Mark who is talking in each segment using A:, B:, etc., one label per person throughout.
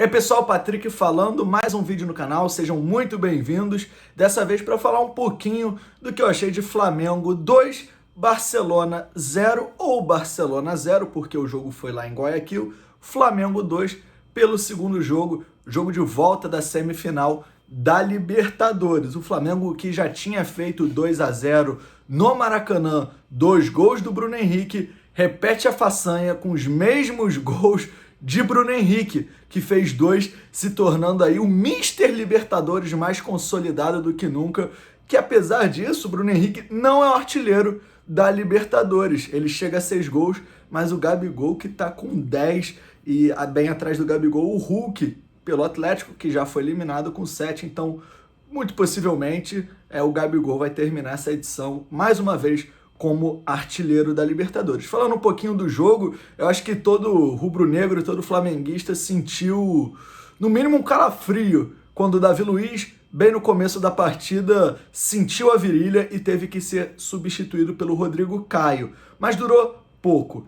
A: E aí pessoal, Patrick falando, mais um vídeo no canal, sejam muito bem-vindos. Dessa vez para falar um pouquinho do que eu achei de Flamengo 2, Barcelona 0, ou Barcelona 0, porque o jogo foi lá em Guayaquil, Flamengo 2 pelo segundo jogo de volta da semifinal da Libertadores. O Flamengo que já tinha feito 2-0 no Maracanã, 2 gols do Bruno Henrique, repete a façanha com os mesmos gols de Bruno Henrique, que fez 2, se tornando aí o Mister Libertadores mais consolidado do que nunca, que apesar disso, o Bruno Henrique não é o artilheiro da Libertadores. Ele chega a 6 gols, mas o Gabigol que tá com 10 e bem atrás do Gabigol o Hulk, pelo Atlético, que já foi eliminado com 7, então muito possivelmente o Gabigol vai terminar essa edição mais uma vez como artilheiro da Libertadores. Falando um pouquinho do jogo, eu acho que todo rubro-negro, todo flamenguista sentiu, no mínimo, um calafrio quando o Davi Luiz, bem no começo da partida, sentiu a virilha e teve que ser substituído pelo Rodrigo Caio. Mas durou pouco.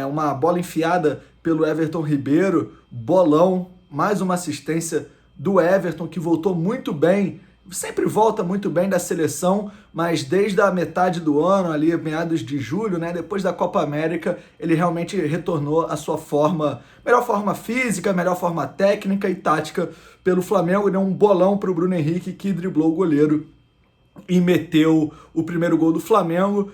A: Uma bola enfiada pelo Everton Ribeiro, bolão, mais uma assistência do Everton, que voltou muito bem, sempre volta muito bem da seleção, mas desde a metade do ano, ali meados de julho, né, depois da Copa América, ele realmente retornou à sua forma, melhor forma física, melhor forma técnica e tática pelo Flamengo. Deu um bolão para o Bruno Henrique, que driblou o goleiro e meteu o primeiro gol do Flamengo.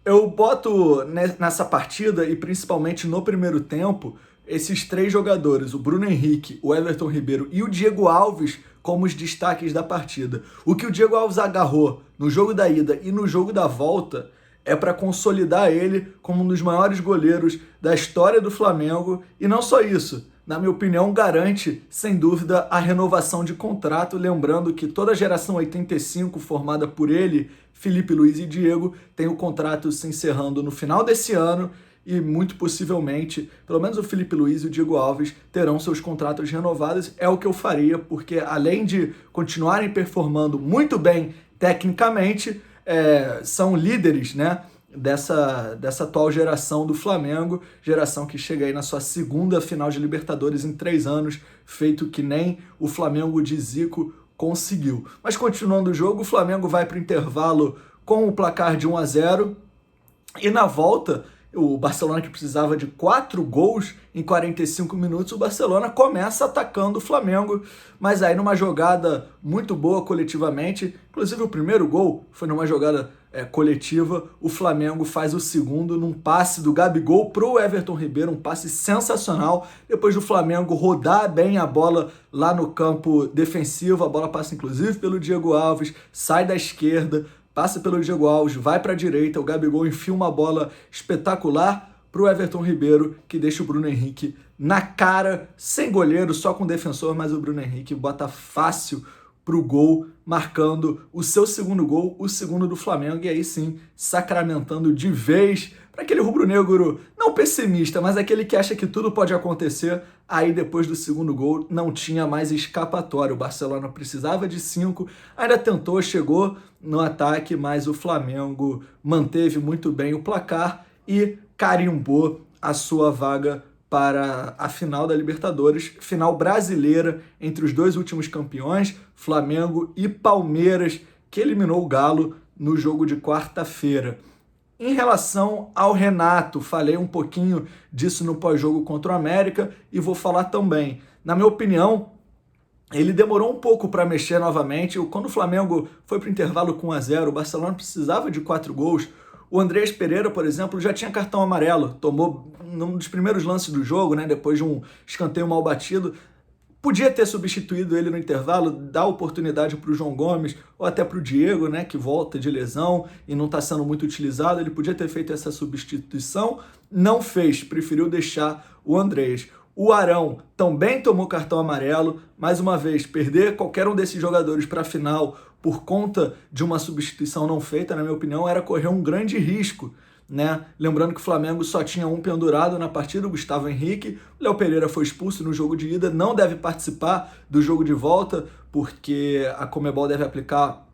A: Eu boto nessa partida, e principalmente no primeiro tempo, esses 3 jogadores, o Bruno Henrique, o Everton Ribeiro e o Diego Alves, como os destaques da partida. O que o Diego Alves agarrou no jogo da ida e no jogo da volta é para consolidar ele como um dos maiores goleiros da história do Flamengo. E não só isso, na minha opinião, garante, sem dúvida, a renovação de contrato. Lembrando que toda a geração 85, formada por ele, Felipe Luiz e Diego, tem o contrato se encerrando no final desse ano. E muito possivelmente, pelo menos o Felipe Luiz e o Diego Alves terão seus contratos renovados. É o que eu faria, porque além de continuarem performando muito bem tecnicamente, são líderes, né, dessa atual geração do Flamengo, geração que chega aí na sua segunda final de Libertadores em 3 anos, feito que nem o Flamengo de Zico conseguiu. Mas continuando o jogo, o Flamengo vai para o intervalo com o placar de 1-0 e na volta, o Barcelona, que precisava de 4 gols em 45 minutos, o Barcelona começa atacando o Flamengo, mas aí numa jogada muito boa coletivamente, inclusive o primeiro gol foi numa jogada coletiva, o Flamengo faz o segundo num passe do Gabigol pro Everton Ribeiro, um passe sensacional, depois do Flamengo rodar bem a bola lá no campo defensivo, a bola passa inclusive pelo Diego Alves, sai da esquerda, passa pelo Diego Alves, vai para a direita, o Gabigol enfia uma bola espetacular para o Everton Ribeiro, que deixa o Bruno Henrique na cara, sem goleiro, só com defensor, mas o Bruno Henrique bota fácil para o gol, marcando o seu segundo gol, o segundo do Flamengo, e aí sim, sacramentando de vez para aquele rubro-negro não pessimista, mas aquele que acha que tudo pode acontecer. Aí depois do segundo gol não tinha mais escapatória, o Barcelona precisava de 5, ainda tentou, chegou no ataque, mas o Flamengo manteve muito bem o placar e carimbou a sua vaga para a final da Libertadores, final brasileira entre os 2 últimos campeões, Flamengo e Palmeiras, que eliminou o Galo no jogo de quarta-feira. Em relação ao Renato, falei um pouquinho disso no pós-jogo contra o América e vou falar também. Na minha opinião, ele demorou um pouco para mexer novamente. Quando o Flamengo foi para o intervalo com 1-0, o Barcelona precisava de 4 gols. O Andrés Pereira, por exemplo, já tinha cartão amarelo, tomou num dos primeiros lances do jogo, né, depois de um escanteio mal batido. Podia ter substituído ele no intervalo, dar oportunidade para o João Gomes ou até para o Diego, né, que volta de lesão e não está sendo muito utilizado. Ele podia ter feito essa substituição, não fez, preferiu deixar o Andrés. O Arão também tomou cartão amarelo, mais uma vez, perder qualquer um desses jogadores para a final por conta de uma substituição não feita, na minha opinião, era correr um grande risco, né? Lembrando que o Flamengo só tinha um pendurado na partida, o Gustavo Henrique. O Léo Pereira foi expulso no jogo de ida, não deve participar do jogo de volta, porque a Conmebol deve aplicar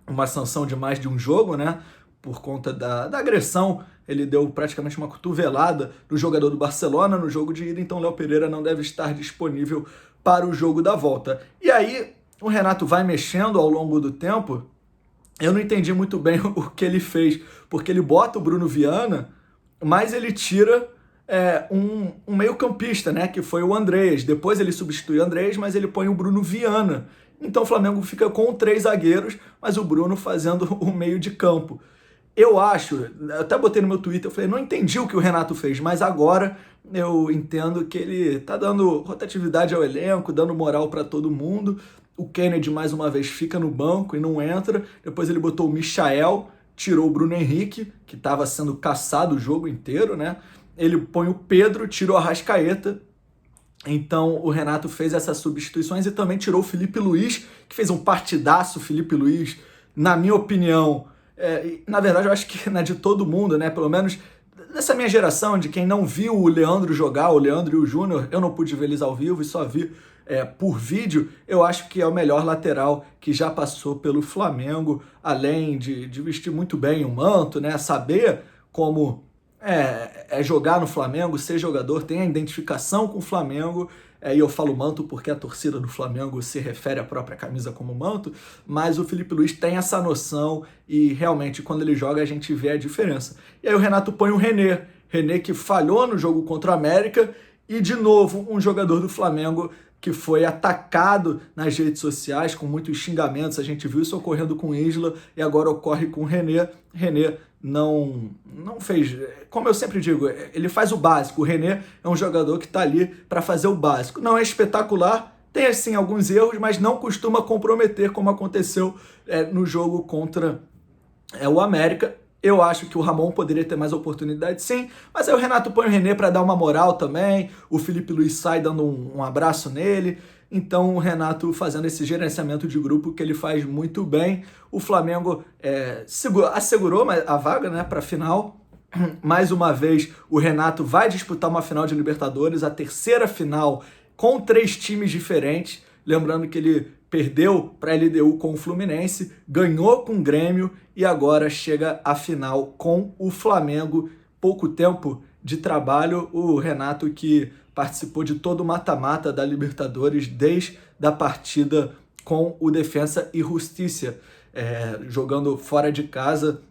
A: uma sanção de mais de um jogo, né? Por conta da agressão. Ele deu praticamente uma cotovelada no jogador do Barcelona no jogo de ida, então Léo Pereira não deve estar disponível para o jogo da volta. E aí o Renato vai mexendo ao longo do tempo. Eu não entendi muito bem o que ele fez, porque ele bota o Bruno Viana, mas ele tira um meio-campista, né, que foi o Andreas. Depois ele substitui o Andreas, mas ele põe o Bruno Viana. Então o Flamengo fica com 3 zagueiros, mas o Bruno fazendo o meio de campo. Eu até botei no meu Twitter, eu falei, não entendi o que o Renato fez, mas agora eu entendo que ele tá dando rotatividade ao elenco, dando moral para todo mundo. O Kennedy, mais uma vez, fica no banco e não entra. Depois ele botou o Michael, tirou o Bruno Henrique, que estava sendo caçado o jogo inteiro, né? Ele põe o Pedro, tirou a Arrascaeta. Então o Renato fez essas substituições e também tirou o Felipe Luiz, que fez um partidaço. O Felipe Luiz, na minha opinião, na verdade eu acho que é de todo mundo, né? Pelo menos dessa minha geração, de quem não viu o Leandro jogar, o Leandro e o Júnior, eu não pude ver eles ao vivo e só vi por vídeo. Eu acho que é o melhor lateral que já passou pelo Flamengo, além de vestir muito bem o manto, né? Saber como jogar no Flamengo, ser jogador, tem a identificação com o Flamengo. E eu falo manto porque a torcida do Flamengo se refere à própria camisa como manto, mas o Felipe Luiz tem essa noção e realmente quando ele joga a gente vê a diferença. E aí o Renato põe o René que falhou no jogo contra o América e de novo um jogador do Flamengo que foi atacado nas redes sociais com muitos xingamentos. A gente viu isso ocorrendo com o Isla e agora ocorre com o René. René não fez, como eu sempre digo, ele faz o básico. O René é um jogador que está ali para fazer o básico. Não é espetacular, tem assim alguns erros, mas não costuma comprometer, como aconteceu no jogo contra o América. Eu acho que o Ramon poderia ter mais oportunidade, sim, mas aí o Renato põe o René para dar uma moral também, o Felipe Luiz sai dando um abraço nele. Então o Renato fazendo esse gerenciamento de grupo que ele faz muito bem. O Flamengo assegurou a vaga, né, para a final. Mais uma vez o Renato vai disputar uma final de Libertadores, a terceira final com 3 times diferentes. Lembrando que ele perdeu para a LDU com o Fluminense, ganhou com o Grêmio e agora chega à final com o Flamengo. Pouco tempo de trabalho, o Renato que participou de todo o mata-mata da Libertadores desde a partida com o Defensa e Justiça, jogando fora de casa.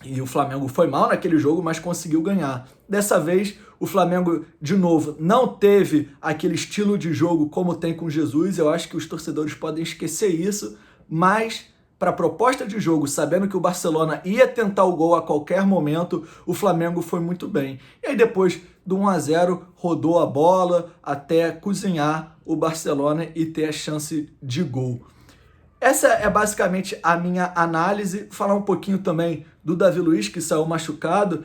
A: E o Flamengo foi mal naquele jogo, mas conseguiu ganhar. Dessa vez, o Flamengo, de novo, não teve aquele estilo de jogo como tem com Jesus. Eu acho que os torcedores podem esquecer isso, mas para a proposta de jogo, sabendo que o Barcelona ia tentar o gol a qualquer momento, o Flamengo foi muito bem. E aí depois do 1-0, rodou a bola até cozinhar o Barcelona e ter a chance de gol. Essa é basicamente a minha análise. Falar um pouquinho também do Davi Luiz, que saiu machucado.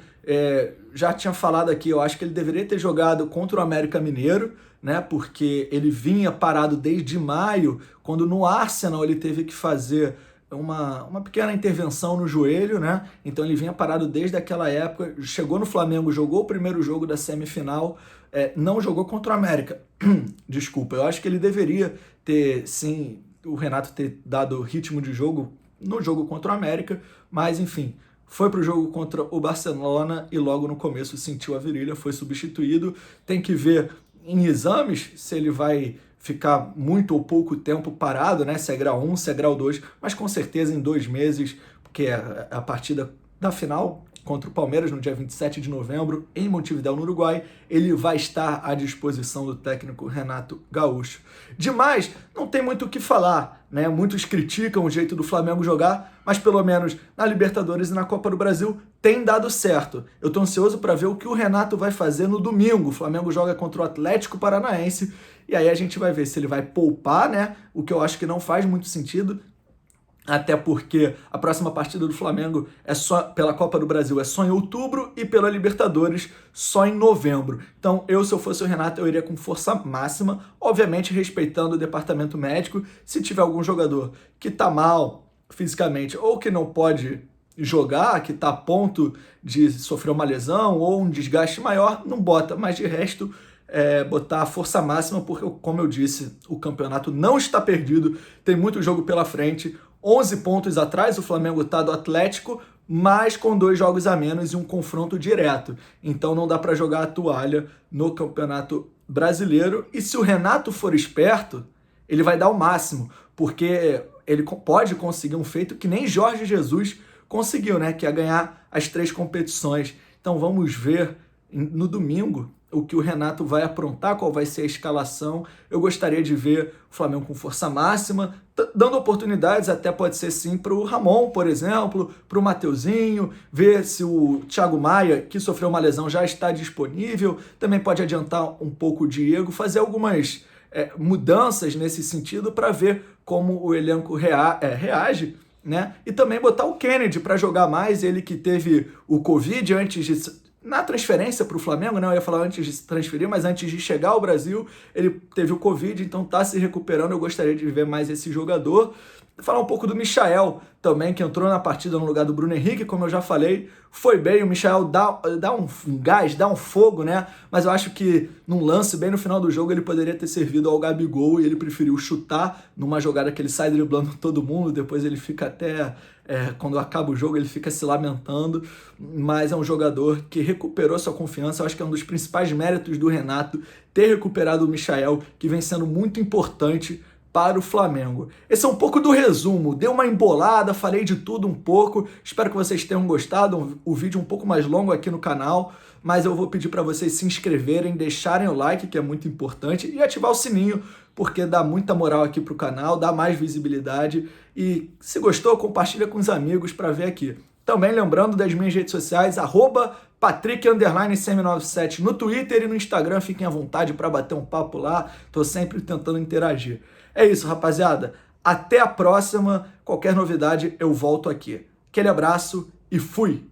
A: Já tinha falado aqui, eu acho que ele deveria ter jogado contra o América Mineiro, né? Porque ele vinha parado desde maio, quando no Arsenal ele teve que fazer uma pequena intervenção no joelho, né? Então ele vinha parado desde aquela época, chegou no Flamengo, jogou o primeiro jogo da semifinal, não jogou contra o América. Desculpa, eu acho que ele deveria ter, sim, o Renato ter dado ritmo de jogo no jogo contra o América, mas enfim, foi para o jogo contra o Barcelona e logo no começo sentiu a virilha, foi substituído. Tem que ver em exames se ele vai ficar muito ou pouco tempo parado, né? Se é grau 1, se é grau 2, mas com certeza em 2 meses, porque é a partida da final contra o Palmeiras no dia 27 de novembro, em Montevidéu, no Uruguai, ele vai estar à disposição do técnico Renato Gaúcho. Demais, não tem muito o que falar, né? Muitos criticam o jeito do Flamengo jogar, mas pelo menos na Libertadores e na Copa do Brasil tem dado certo. Eu estou ansioso para ver o que o Renato vai fazer no domingo. O Flamengo joga contra o Atlético Paranaense e aí a gente vai ver se ele vai poupar, né? O que eu acho que não faz muito sentido, até porque a próxima partida do Flamengo é só pela Copa do Brasil, é só em outubro, e pela Libertadores só em novembro. Então se eu fosse o Renato, eu iria com força máxima, obviamente respeitando o departamento médico. Se tiver algum jogador que tá mal fisicamente ou que não pode jogar, que tá a ponto de sofrer uma lesão ou um desgaste maior, não bota, mas de resto botar a força máxima, porque, como eu disse, o campeonato não está perdido, tem muito jogo pela frente. 11 pontos atrás, o Flamengo está do Atlético, mas com 2 jogos a menos e um confronto direto. Então não dá para jogar a toalha no Campeonato brasileiro, e se o Renato for esperto, ele vai dar o máximo, porque ele pode conseguir um feito que nem Jorge Jesus conseguiu, né? Que é ganhar as 3 competições. Então vamos ver no domingo o que o Renato vai aprontar, qual vai ser a escalação. Eu gostaria de ver o Flamengo com força máxima, dando oportunidades, até pode ser sim para o Ramon, por exemplo, para o Mateuzinho, ver se o Thiago Maia, que sofreu uma lesão, já está disponível, também pode adiantar um pouco o Diego, fazer algumas mudanças nesse sentido para ver como o elenco reage, né? E também botar o Kennedy para jogar mais, ele que teve o Covid na transferência para o Flamengo, né? Eu ia falar antes de se transferir, mas antes de chegar ao Brasil, ele teve o Covid, então está se recuperando. Eu gostaria de ver mais esse jogador. Falar um pouco do Michael também, que entrou na partida no lugar do Bruno Henrique, como eu já falei, foi bem. O Michael dá um gás, dá um fogo, né? Mas eu acho que num lance bem no final do jogo ele poderia ter servido ao Gabigol e ele preferiu chutar numa jogada que ele sai driblando todo mundo, depois ele fica até... quando acaba o jogo ele fica se lamentando, mas é um jogador que recuperou sua confiança. Eu acho que é um dos principais méritos do Renato ter recuperado o Michael, que vem sendo muito importante para o Flamengo. Esse é um pouco do resumo, deu uma embolada, falei de tudo um pouco, espero que vocês tenham gostado, o vídeo um pouco mais longo aqui no canal, mas eu vou pedir para vocês se inscreverem, deixarem o like, que é muito importante, e ativar o sininho, porque dá muita moral aqui pro canal, dá mais visibilidade, e se gostou, compartilha com os amigos para ver aqui. Também lembrando das minhas redes sociais, @Patrick_CM97 no Twitter e no Instagram, fiquem à vontade para bater um papo lá, tô sempre tentando interagir. É isso, rapaziada. Até a próxima. Qualquer novidade, eu volto aqui. Aquele abraço e fui!